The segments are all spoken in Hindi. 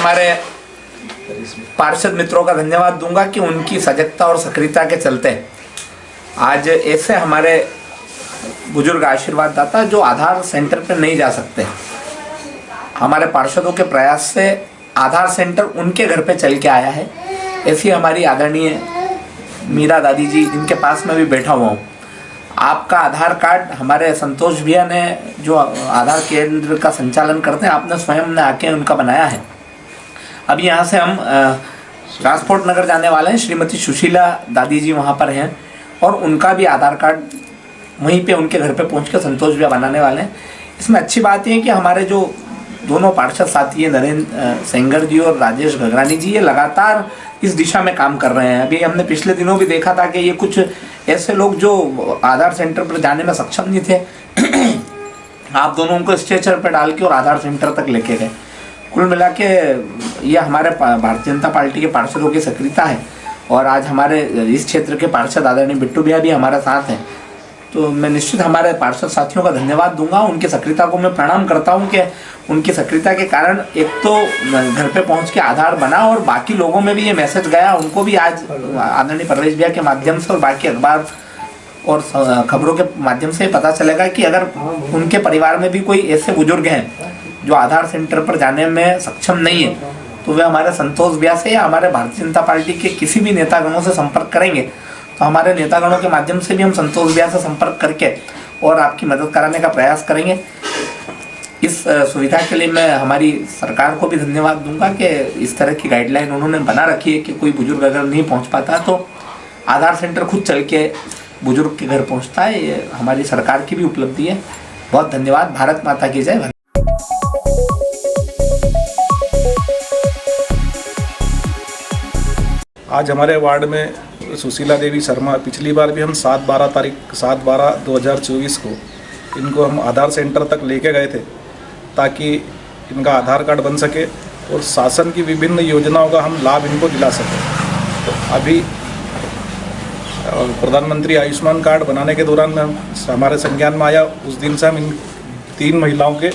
हमारे पार्षद मित्रों का धन्यवाद दूंगा कि उनकी सजगता और सक्रियता के चलते आज ऐसे हमारे बुजुर्ग आशीर्वाद दाता जो आधार सेंटर पर नहीं जा सकते, हमारे पार्षदों के प्रयास से आधार सेंटर उनके घर पे चल के आया है। ऐसी हमारी आदरणीय मीरा दादी जी, जिनके पास मैं भी बैठा हुआ हूँ, आपका आधार कार्ड हमारे संतोष भैया ने जो आधार केंद्र का संचालन करते हैं, आपने स्वयं ने आके उनका बनाया है। अभी यहाँ से हम ट्रांसपोर्ट नगर जाने वाले हैं। श्रीमती सुशीला दादी जी वहाँ पर हैं और उनका भी आधार कार्ड वहीं पे उनके घर पे पहुँच कर संतोष भैया बनाने वाले हैं। इसमें अच्छी बात यह है कि हमारे जो दोनों पार्षद साथी हैं, नरेंद्र सेंगर जी और राजेश घगरानी जी, ये लगातार इस दिशा में काम कर रहे हैं। अभी हमने पिछले दिनों भी देखा था कि ये कुछ ऐसे लोग जो आधार सेंटर पर जाने में सक्षम नहीं थे, आप दोनों को स्ट्रेचर पर डाल के और आधार सेंटर तक लेके गए। कुल मिला के ये हमारे भारतीय जनता पार्टी के पार्षदों की सक्रियता है और आज हमारे इस क्षेत्र के पार्षद आदरणीय बिट्टू भैया भी हमारे साथ हैं। तो मैं निश्चित हमारे पार्षद साथियों का धन्यवाद दूंगा, उनकी सक्रियता को मैं प्रणाम करता हूं कि उनकी सक्रियता के कारण एक तो घर पे पहुंच के आधार बना और बाकी लोगों में भी ये मैसेज गया, उनको भी आज आदरणीय परवेश भैया के माध्यम से और बाकी अखबार और खबरों के माध्यम से पता चलेगा कि अगर उनके परिवार में भी कोई ऐसे बुजुर्ग हैं जो आधार सेंटर पर जाने में सक्षम नहीं है, तो वे हमारे संतोष भैया से या हमारे भारतीय जनता पार्टी के किसी भी नेतागणों से संपर्क करेंगे। तो हमारे नेतागणों के माध्यम से भी हम संतोष भैया से संपर्क करके और आपकी मदद कराने का प्रयास करेंगे। इस सुविधा के लिए मैं हमारी सरकार को भी धन्यवाद दूंगा कि इस तरह की गाइडलाइन उन्होंने बना रखी है कि कोई बुजुर्ग अगर नहीं पहुंच पाता तो आधार सेंटर खुद चल के बुजुर्ग के घर पहुंचता है। ये हमारी सरकार की भी उपलब्धि है। बहुत धन्यवाद। भारत माता की जय। आज हमारे वार्ड में सुशीला देवी शर्मा, पिछली बार भी हम 7/12/2024 को इनको हम आधार सेंटर तक लेके गए थे ताकि इनका आधार कार्ड बन सके और शासन की विभिन्न योजनाओं का हम लाभ इनको दिला सकें। तो अभी प्रधानमंत्री आयुष्मान कार्ड बनाने के दौरान में हमारे संज्ञान में आया, उस दिन से हम इन 3 महिलाओं के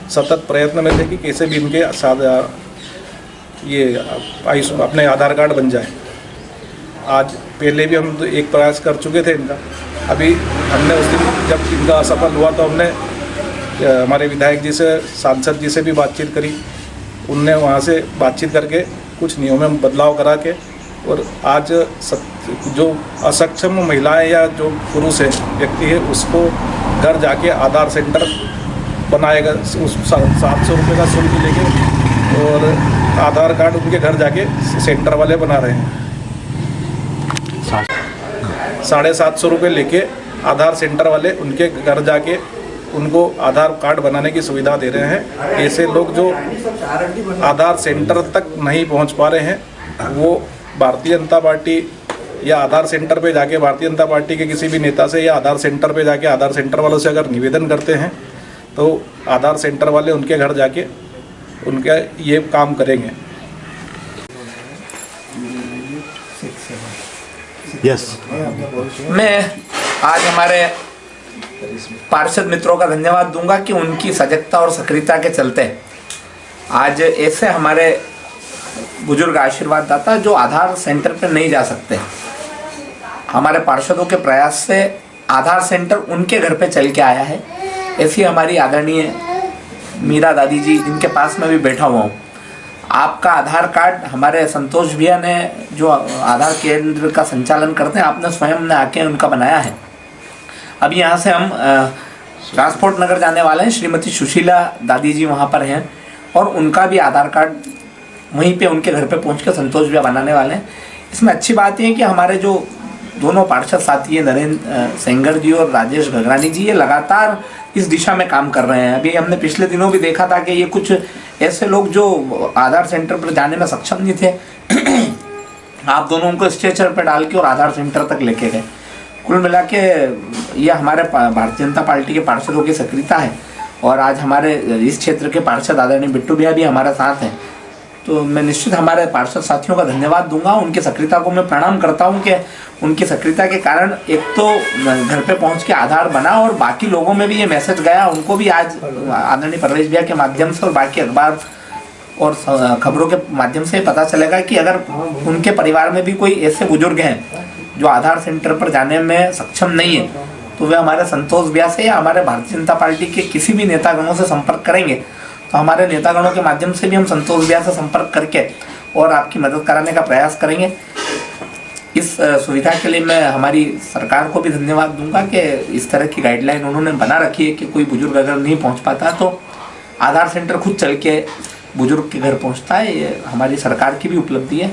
सतत प्रयत्न में थे कि कैसे भी इनके ये अपने आधार कार्ड बन जाए। आज पहले भी हम एक प्रयास कर चुके थे इनका। अभी हमने उस दिन जब इनका असफल हुआ तो हमने हमारे विधायक जी से, सांसद जी से भी बातचीत करी। उनने वहाँ से बातचीत करके कुछ नियमों में बदलाव करा के और आज जो असक्षम महिलाएं या जो पुरुष है व्यक्ति है उसको घर जाके आधार सेंटर बनाएगा। उस 700 रुपये का शुल्क लेके और आधार कार्ड उनके घर जाके सेंटर वाले बना रहे हैं। 750 रुपये लेके आधार सेंटर वाले उनके घर जाके उनको आधार कार्ड बनाने की सुविधा दे रहे हैं। ऐसे लोग जो आधार सेंटर तक नहीं पहुंच पा रहे हैं वो भारतीय जनता पार्टी या आधार सेंटर पे जाके भारतीय जनता पार्टी के किसी भी नेता से या आधार सेंटर पे जाके आधार सेंटर वालों से अगर निवेदन करते हैं तो आधार सेंटर वाले उनके घर जाके उनका ये काम करेंगे। यस, मैं आज हमारे पार्षद मित्रों का धन्यवाद दूंगा कि उनकी सजगता और सक्रियता के चलते आज ऐसे हमारे बुजुर्ग आशीर्वाद दाता जो आधार सेंटर पर नहीं जा सकते, हमारे पार्षदों के प्रयास से आधार सेंटर उनके घर पे चल के आया है। ऐसी हमारी आदरणीय मीरा दादी जी, जिनके पास मैं भी बैठा हुआ हूँ, आपका आधार कार्ड हमारे संतोष भैया ने जो आधार केंद्र का संचालन करते हैं, आपने स्वयं ने आके उनका बनाया है। अभी यहाँ से हम ट्रांसपोर्ट नगर जाने वाले हैं। श्रीमती सुशीला दादी जी वहाँ पर हैं और उनका भी आधार कार्ड वहीं पे उनके घर पे पहुँच कर संतोष भैया बनाने वाले हैं। इसमें अच्छी बात यह है कि हमारे जो दोनों पार्षद साथी हैं, नरेंद्र सेंगर जी और राजेश घगरानी जी, ये लगातार इस दिशा में काम कर रहे हैं। अभी हमने पिछले दिनों भी देखा था कि ये कुछ ऐसे लोग जो आधार सेंटर पर जाने में सक्षम नहीं थे, आप दोनों को स्ट्रेचर पर डाल के और आधार सेंटर तक लेके गए। कुल मिला के ये हमारे भारतीय जनता पार्टी के पार्षदों की सक्रियता है और आज हमारे इस क्षेत्र के पार्षद आदरणीय बिट्टू भैया भी हमारे साथ हैं। तो मैं निश्चित हमारे पार्षद साथियों का धन्यवाद दूंगा, उनकी सक्रियता को मैं प्रणाम करता हूं कि उनकी सक्रियता के कारण एक तो घर पे पहुंच के आधार बना और बाकी लोगों में भी ये मैसेज गया, उनको भी आज आदरणीय परवेश भैया के माध्यम से और बाकी अखबार और खबरों के माध्यम से पता चलेगा कि अगर उनके परिवार में भी कोई ऐसे बुजुर्ग हैं जो आधार सेंटर पर जाने में सक्षम नहीं है, तो वे हमारे संतोष ब्याह से या हमारे भारतीय जनता पार्टी के किसी भी नेतागणों से संपर्क करेंगे। तो हमारे नेतागणों के माध्यम से भी हम संतोष ब्याह से संपर्क करके और आपकी मदद कराने का प्रयास करेंगे। इस सुविधा के लिए मैं हमारी सरकार को भी धन्यवाद दूंगा कि इस तरह की गाइडलाइन उन्होंने बना रखी है कि कोई बुजुर्ग अगर नहीं पहुंच पाता तो आधार सेंटर खुद चल के बुजुर्ग के घर पहुंचता है। ये हमारी सरकार की भी उपलब्धि है।